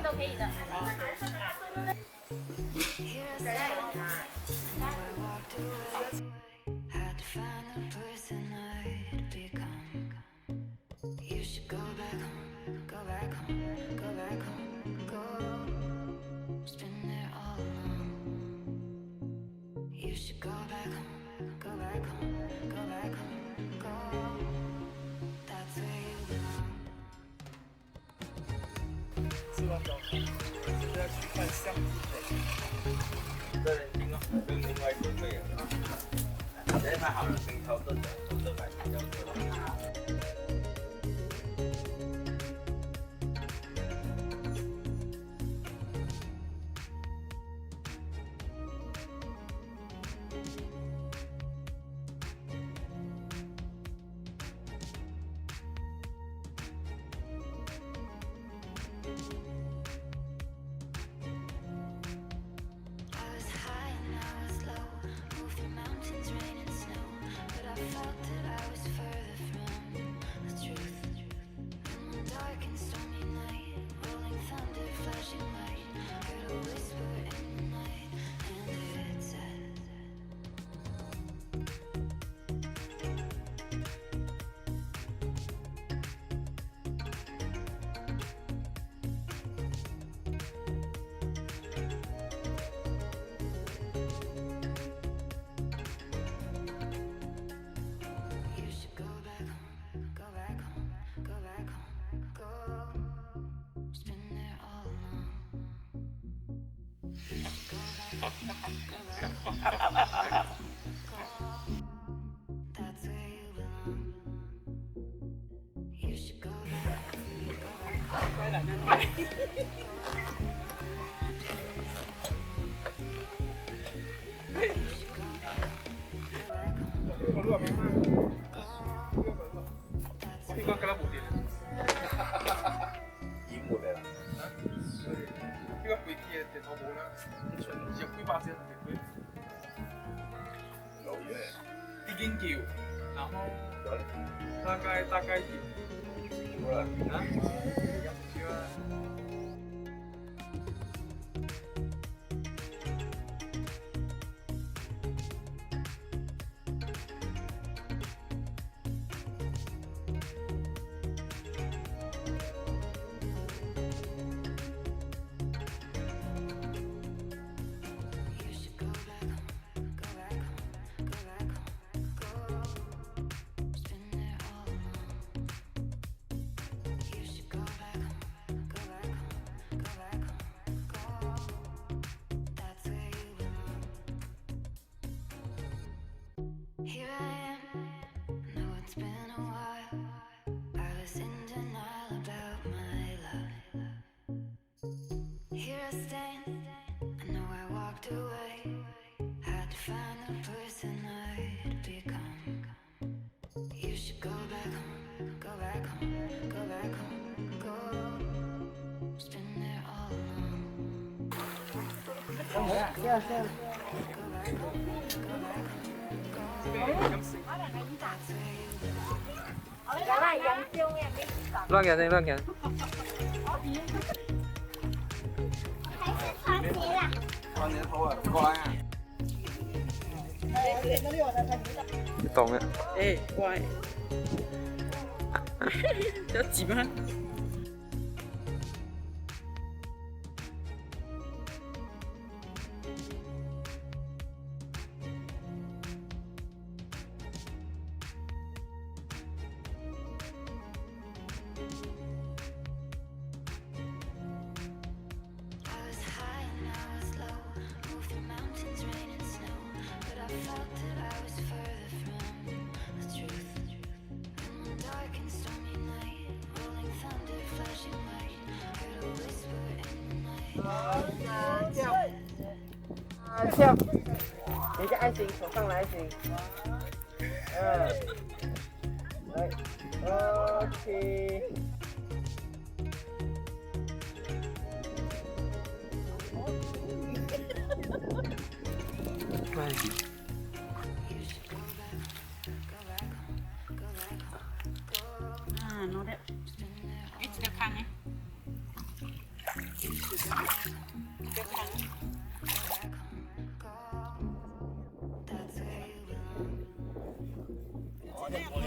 都可以的。吃完早餐，现在去看相机。这人听哦，跟另外一个人。哎，太好了，先挑这个，这买比较多。呢個吉拉冇電。已經冇嚟啦。呢個背機嘅電腦冇啦，入幾把聲入幾？有嘢。已經叫，然後大概叫。好啦。啊？入去啊。Here I am, know it's been a while. I was in denial about my love. Here I stand, I know I walked away. Had to find the person I'd become. You should go back home, go back home, go back home, go. It's been there all along. Go back home, go back home. 亂嘅先，亂嘅。穿年頭啊，乖啊！你懂嘅。哎，乖。要挤嗎？跳，一个爱心，手上的爱心。来，OK。攞得，一隻看呢。That's where you belong.